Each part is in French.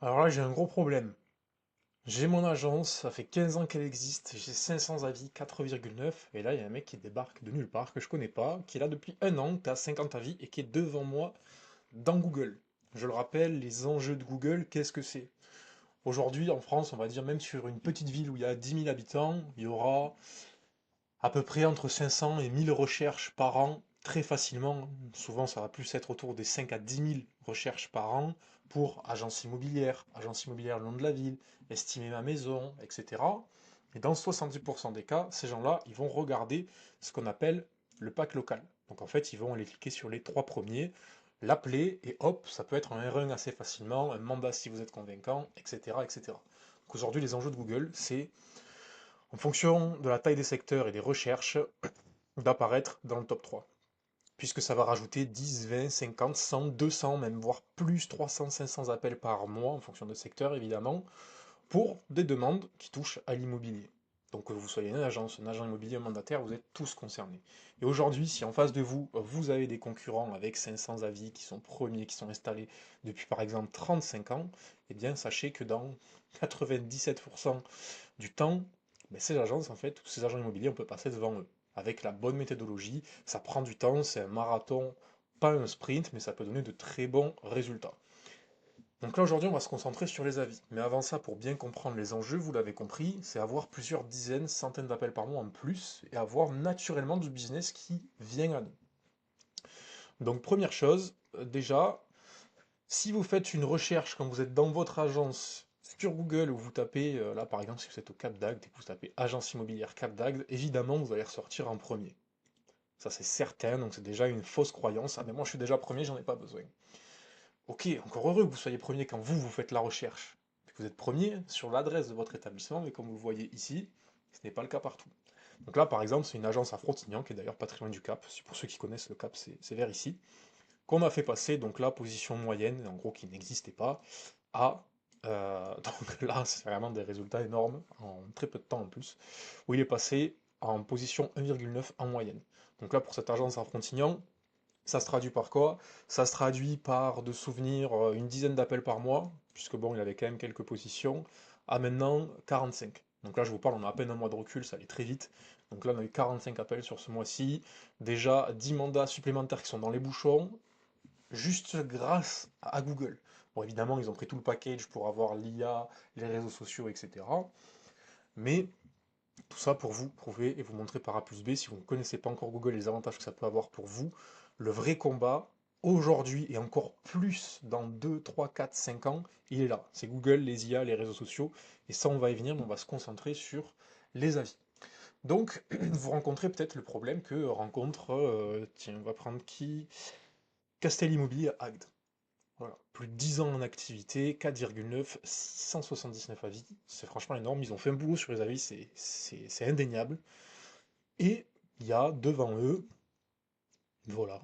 Alors là, j'ai un gros problème. J'ai mon agence, ça fait 15 ans qu'elle existe, j'ai 500 avis, 4,9, et là, il y a un mec qui débarque de nulle part, que je connais pas, qui est là depuis un an, qui a 50 avis, et qui est devant moi dans Google. Je le rappelle, les enjeux de Google, qu'est-ce que c'est? Aujourd'hui, en France, on va dire, même sur une petite ville où il y a 10 000 habitants, il y aura à peu près entre 500 et 1000 recherches par an, très facilement. Souvent, ça va plus être autour des 5 à 10 000 recherches par an pour agence immobilière le nom de la ville, estimer ma maison, etc. Et dans 70% des cas, ces gens-là, ils vont regarder ce qu'on appelle le pack local. Donc en fait, ils vont aller cliquer sur les trois premiers, l'appeler, et hop, ça peut être un R1 assez facilement, un mandat si vous êtes convaincant, etc. etc. Donc aujourd'hui, les enjeux de Google, c'est en fonction de la taille des secteurs et des recherches, d'apparaître dans le top 3. Puisque ça va rajouter 10, 20, 50, 100, 200, même voire plus 300, 500 appels par mois, en fonction de secteur évidemment, pour des demandes qui touchent à l'immobilier. Donc que vous soyez une agence, un agent immobilier, un mandataire, vous êtes tous concernés. Et aujourd'hui, si en face de vous, vous avez des concurrents avec 500 avis qui sont premiers, qui sont installés depuis par exemple 35 ans, eh bien sachez que dans 97% du temps, mais ces agences, en fait, ces agents immobiliers, on peut passer devant eux. Avec la bonne méthodologie, ça prend du temps, c'est un marathon, pas un sprint, mais ça peut donner de très bons résultats. Donc là, aujourd'hui, on va se concentrer sur les avis. Mais avant ça, pour bien comprendre les enjeux, vous l'avez compris, c'est avoir plusieurs dizaines, centaines d'appels par mois en plus, et avoir naturellement du business qui vient à nous. Donc première chose, déjà, si vous faites une recherche quand vous êtes dans votre agence sur Google où vous tapez, là par exemple si vous êtes au Cap d'Agde et que vous tapez agence immobilière Cap d'Agde, évidemment vous allez ressortir en premier. Ça c'est certain, donc c'est déjà une fausse croyance. Ah mais moi je suis déjà premier, j'en ai pas besoin. Ok, encore heureux que vous soyez premier quand vous faites la recherche. Vous êtes premier sur l'adresse de votre établissement, mais comme vous le voyez ici, ce n'est pas le cas partout. Donc là par exemple c'est une agence à Frontignan qui est d'ailleurs pas très loin du Cap. Pour ceux qui connaissent le Cap, c'est vers ici qu'on a fait passer, donc la position moyenne, en gros qui n'existait pas, à... donc là, c'est vraiment des résultats énormes, en très peu de temps en plus, où il est passé en position 1,9 en moyenne. Donc là, pour cette agence à Frontignan, ça se traduit par quoi? Ça se traduit par de souvenir une dizaine d'appels par mois, puisque bon, il avait quand même quelques positions, à maintenant 45. Donc là, je vous parle, on a à peine un mois de recul, ça allait très vite. Donc là, on a eu 45 appels sur ce mois-ci. Déjà 10 mandats supplémentaires qui sont dans les bouchons, juste grâce à Google. Bon, évidemment, ils ont pris tout le package pour avoir l'IA, les réseaux sociaux, etc. Mais tout ça pour vous prouver et vous montrer par A plus B, si vous ne connaissez pas encore Google, les avantages que ça peut avoir pour vous, le vrai combat, aujourd'hui et encore plus dans 2, 3, 4, 5 ans, il est là. C'est Google, les IA, les réseaux sociaux. Et ça, on va y venir, mais on va se concentrer sur les avis. Donc, vous rencontrez peut-être le problème que rencontre, tiens, on va prendre qui? Castel Immobilier à Agde. Voilà. Plus de 10 ans en activité, 4,9, 679 avis. C'est franchement énorme. Ils ont fait un boulot sur les avis, c'est indéniable. Et il y a devant eux, voilà,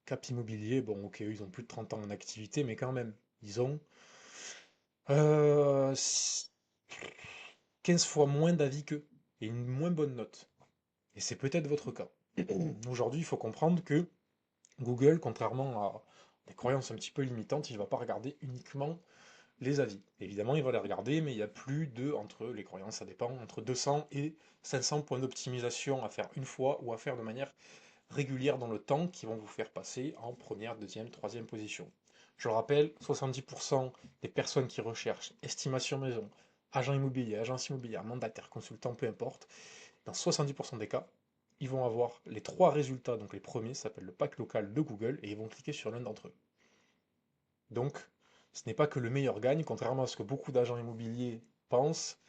Cap Immobilier. Bon, ok, ils ont plus de 30 ans en activité, mais quand même, ils ont euh, 15 fois moins d'avis qu'eux et une moins bonne note. Et c'est peut-être votre cas. Aujourd'hui, il faut comprendre que Google, contrairement à des croyances un petit peu limitantes, il ne va pas regarder uniquement les avis. Évidemment, il va les regarder, mais il y a plus de, entre les croyances, ça dépend, entre 200 et 500 points d'optimisation à faire une fois ou à faire de manière régulière dans le temps qui vont vous faire passer en première, deuxième, troisième position. Je le rappelle, 70% des personnes qui recherchent estimation maison, agent immobilier, agence immobilière, mandataire, consultant, peu importe, dans 70% des cas, ils vont avoir les trois résultats, donc les premiers, ça s'appelle le pack local de Google, et ils vont cliquer sur l'un d'entre eux. Donc, ce n'est pas que le meilleur gagne, contrairement à ce que beaucoup d'agents immobiliers pensent,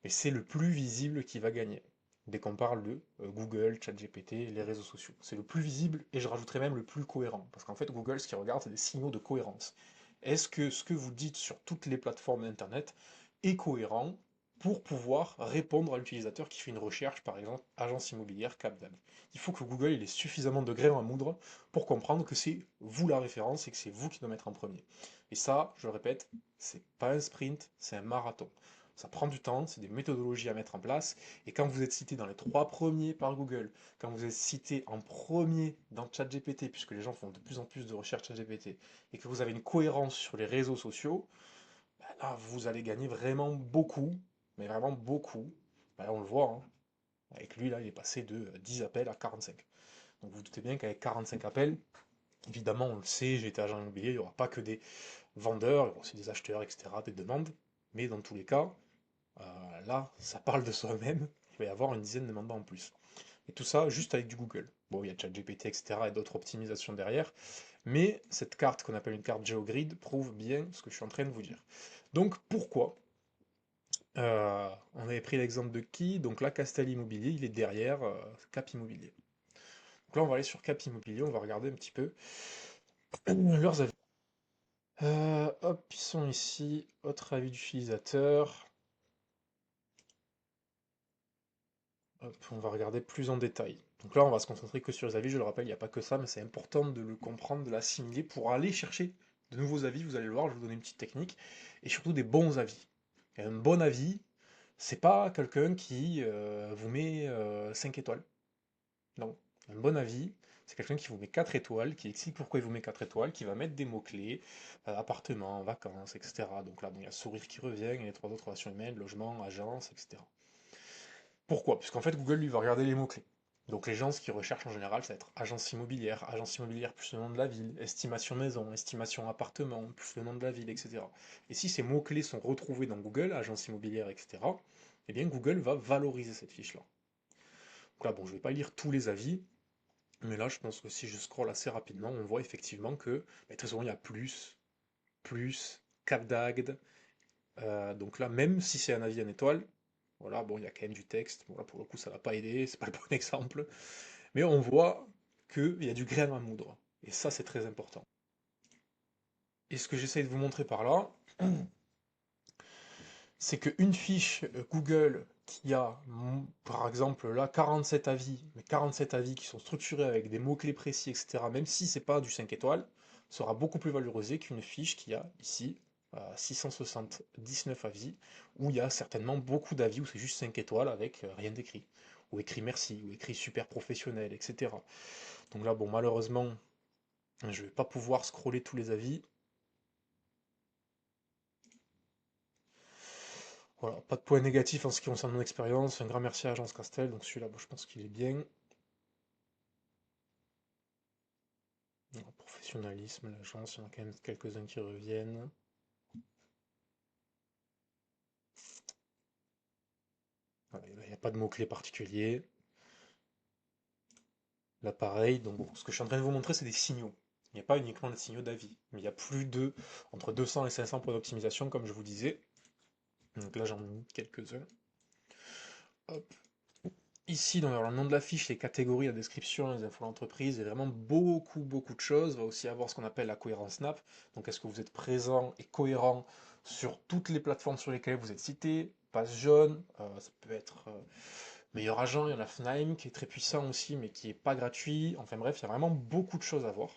mais c'est le plus visible qui va gagner. Dès qu'on parle de Google, ChatGPT, les réseaux sociaux. C'est le plus visible et je rajouterais même le plus cohérent. Parce qu'en fait, Google, ce qu'il regarde, c'est des signaux de cohérence. Est-ce que ce que vous dites sur toutes les plateformes Internet est cohérent pour pouvoir répondre à l'utilisateur qui fait une recherche, par exemple, agence immobilière Capdamed? Il faut que Google il ait suffisamment de grains à moudre pour comprendre que c'est vous la référence et que c'est vous qui doit mettre en premier. Et ça, je le répète, c'est pas un sprint, c'est un marathon. Ça prend du temps, c'est des méthodologies à mettre en place. Et quand vous êtes cité dans les trois premiers par Google, quand vous êtes cité en premier dans ChatGPT, puisque les gens font de plus en plus de recherches ChatGPT, et que vous avez une cohérence sur les réseaux sociaux, Là, vous allez gagner vraiment beaucoup, mais vraiment beaucoup. Ben, on le voit, hein. Avec lui, là, il est passé de 10 appels à 45. Donc vous, vous doutez bien qu'avec 45 appels, évidemment, on le sait, j'ai été agent immobilier, il n'y aura pas que des vendeurs, il y aura aussi des acheteurs, etc., des demandes. Mais dans tous les cas, là, ça parle de soi-même, il va y avoir une dizaine de mandats en plus. Et tout ça juste avec du Google. Bon, il y a ChatGPT, etc., et d'autres optimisations derrière, mais cette carte qu'on appelle une carte GeoGrid prouve bien ce que je suis en train de vous dire. Donc pourquoi on avait pris l'exemple de qui? Donc là, Castel Immobilier, il est derrière Cap Immobilier. Donc là, on va aller sur Cap Immobilier, on va regarder un petit peu leurs avis. Hop, ils sont ici, autre avis d'utilisateur. Hop, on va regarder plus en détail. Donc là, on va se concentrer que sur les avis, je le rappelle, il n'y a pas que ça, mais c'est important de le comprendre, de l'assimiler pour aller chercher de nouveaux avis, vous allez le voir, je vais vous donner une petite technique, et surtout des bons avis. Et un bon avis, c'est pas quelqu'un qui vous met 5 étoiles. Non. Un bon avis, c'est quelqu'un qui vous met 4 étoiles, qui explique pourquoi il vous met 4 étoiles, qui va mettre des mots-clés, appartement, vacances, etc. Donc là, bon, il y a sourire qui revient, il y a les trois autres relations humaines, logement, agence, etc. Pourquoi? Puisqu'en fait, Google, lui, va regarder les mots-clés. Donc les gens, ce qu'ils recherchent en général, ça va être agence immobilière plus le nom de la ville, estimation maison, estimation appartement, plus le nom de la ville, etc. Et si ces mots-clés sont retrouvés dans Google, agence immobilière, etc., eh bien Google va valoriser cette fiche-là. Donc là, bon, je ne vais pas lire tous les avis, mais là, je pense que si je scrolle assez rapidement, on voit effectivement que très souvent, il y a plus, Cap d'Agde. Donc là, même si c'est un avis en étoile, voilà, bon, il y a quand même du texte. Bon, là, pour le coup, ça va pas aider, c'est pas le bon exemple. Mais on voit qu'il y a du grain à moudre. Et ça, c'est très important. Et ce que j'essaie de vous montrer par là, c'est qu'une fiche Google qui a, par exemple, là, 47 avis, mais 47 avis qui sont structurés avec des mots-clés précis, etc., même si c'est pas du 5 étoiles, sera beaucoup plus valorisée qu'une fiche qui a ici 679 avis, où il y a certainement beaucoup d'avis où c'est juste 5 étoiles avec rien d'écrit, ou écrit merci, ou écrit super professionnel, etc. Donc là, bon, malheureusement, je vais pas pouvoir scroller tous les avis. Voilà, pas de points négatifs en ce qui concerne mon expérience. Un grand merci à Agence Castel, donc celui-là, bon, je pense qu'il est bien. Professionnalisme, l'agence, il y en a quand même quelques-uns qui reviennent. Voilà, il n'y a pas de mots-clés particuliers. Là, pareil, donc bon, ce que je suis en train de vous montrer, c'est des signaux. Il n'y a pas uniquement des signaux d'avis, mais il y a plus de entre 200 et 500 points d'optimisation, comme je vous disais. Donc là, j'en ai mis quelques-uns. Hop. Ici, dans le nom de la fiche, les catégories, la description, les infos d'entreprise, il y a vraiment beaucoup de choses. Il va aussi avoir ce qu'on appelle la cohérence Snap. Donc, est-ce que vous êtes présent et cohérent sur toutes les plateformes sur lesquelles vous êtes cité? Passe jaune, ça peut être meilleur agent, il y en a Fnaim qui est très puissant aussi, mais qui n'est pas gratuit. Enfin bref, il y a vraiment beaucoup de choses à voir.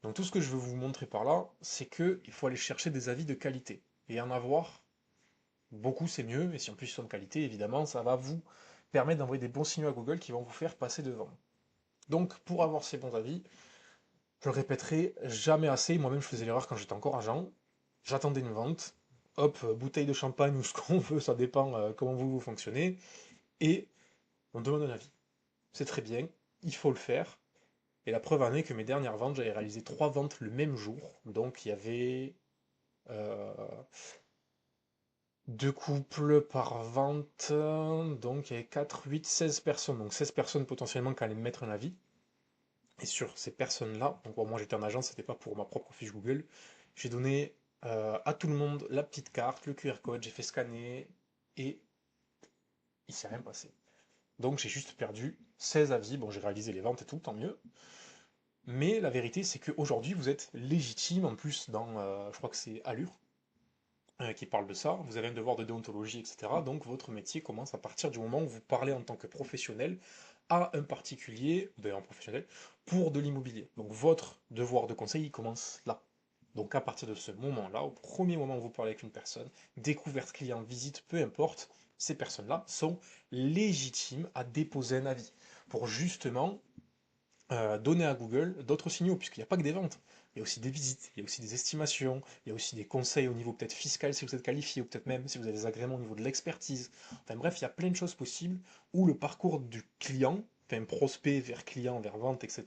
Donc, tout ce que je veux vous montrer par là, c'est qu'il faut aller chercher des avis de qualité. Et en avoir beaucoup, c'est mieux, et si en plus ils sont de qualité, évidemment, ça va vous permettre d'envoyer des bons signaux à Google qui vont vous faire passer devant. Donc, pour avoir ces bons avis, je le répéterai jamais assez, moi-même je faisais l'erreur quand j'étais encore agent, j'attendais une vente, hop, bouteille de champagne ou ce qu'on veut, ça dépend comment vous fonctionnez, et on demande un avis. C'est très bien, il faut le faire, et la preuve en est que mes dernières ventes, j'avais réalisé 3 ventes le même jour, donc il y avait euh, deux couples par vente, donc il y avait 4, 8, 16 personnes. Donc 16 personnes potentiellement qui allaient me mettre un avis. Et sur ces personnes-là, donc bon, moi j'étais en agence, c'était pas pour ma propre fiche Google, j'ai donné à tout le monde la petite carte, le QR code, j'ai fait scanner, et il s'est rien passé. Donc j'ai juste perdu 16 avis. Bon, j'ai réalisé les ventes et tout, tant mieux. Mais la vérité, c'est qu'aujourd'hui, vous êtes légitime, en plus, dans, je crois que c'est Allure, qui parle de ça, vous avez un devoir de déontologie, etc. Donc votre métier commence à partir du moment où vous parlez en tant que professionnel à un particulier, d'ailleurs un professionnel, pour de l'immobilier. Donc votre devoir de conseil, il commence là. Donc à partir de ce moment-là, au premier moment où vous parlez avec une personne, découverte client, visite, peu importe, ces personnes-là sont légitimes à déposer un avis pour justement donner à Google d'autres signaux, puisqu'il n'y a pas que des ventes. Il y a aussi des visites, il y a aussi des estimations, il y a aussi des conseils au niveau peut-être fiscal si vous êtes qualifié, ou peut-être même si vous avez des agréments au niveau de l'expertise. Enfin bref, il y a plein de choses possibles où le parcours du client, enfin prospect vers client, vers vente, etc.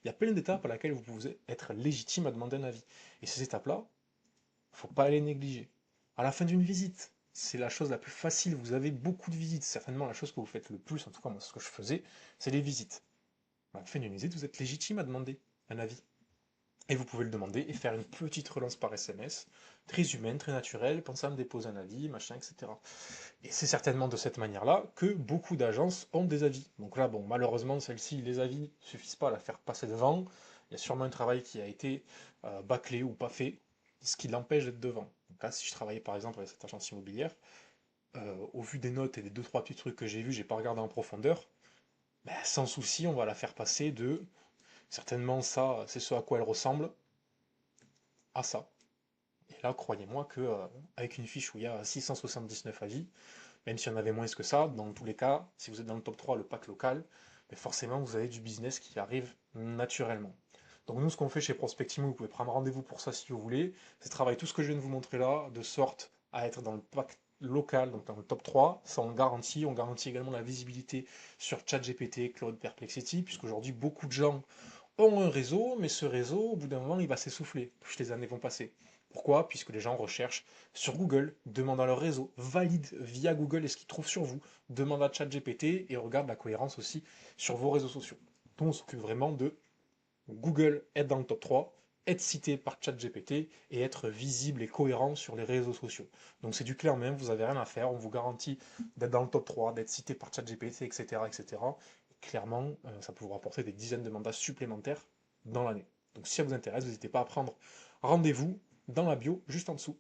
Il y a plein d'étapes à laquelle vous pouvez être légitime à demander un avis. Et ces étapes-là, il ne faut pas les négliger. À la fin d'une visite, c'est la chose la plus facile, vous avez beaucoup de visites, certainement la chose que vous faites le plus, en tout cas moi ce que je faisais, c'est les visites. À la fin d'une visite, vous êtes légitime à demander un avis. Et vous pouvez le demander et faire une petite relance par SMS, très humaine, très naturelle, pensez à me déposer un avis, machin, etc. Et c'est certainement de cette manière-là que beaucoup d'agences ont des avis. Donc là, bon, malheureusement, celle-ci, les avis ne suffisent pas à la faire passer devant. Il y a sûrement un travail qui a été bâclé ou pas fait, ce qui l'empêche d'être devant. Donc là, si je travaillais par exemple avec cette agence immobilière, au vu des notes et des deux trois petits trucs que j'ai vus, j'ai pas regardé en profondeur, ben, sans souci, on va la faire passer de certainement ça, c'est ce à quoi elle ressemble, à ça. Et là, croyez-moi que avec une fiche où il y a 679 avis, même si on avait moins que ça, dans tous les cas, si vous êtes dans le top 3, le pack local, mais forcément vous avez du business qui arrive naturellement. Donc nous, ce qu'on fait chez Prospectimo, vous pouvez prendre rendez-vous pour ça si vous voulez, c'est travailler tout ce que je viens de vous montrer là, de sorte à être dans le pack local, donc dans le top 3, ça on garantit également la visibilité sur ChatGPT, Cloud Perplexity, puisqu'aujourd'hui beaucoup de gens ont un réseau, mais ce réseau, au bout d'un moment, il va s'essouffler, plus les années vont passer. Pourquoi? Puisque les gens recherchent sur Google, demandent à leur réseau, valident via Google et ce qu'ils trouvent sur vous, demandent à ChatGPT et regardent la cohérence aussi sur vos réseaux sociaux. Donc on s'occupe vraiment de Google être dans le top 3, être cité par ChatGPT et être visible et cohérent sur les réseaux sociaux. Donc c'est du clair même, vous n'avez rien à faire, on vous garantit d'être dans le top 3, d'être cité par ChatGPT, etc. etc. Clairement, ça peut vous rapporter des dizaines de mandats supplémentaires dans l'année. Donc si ça vous intéresse, n'hésitez pas à prendre rendez-vous dans la bio juste en dessous.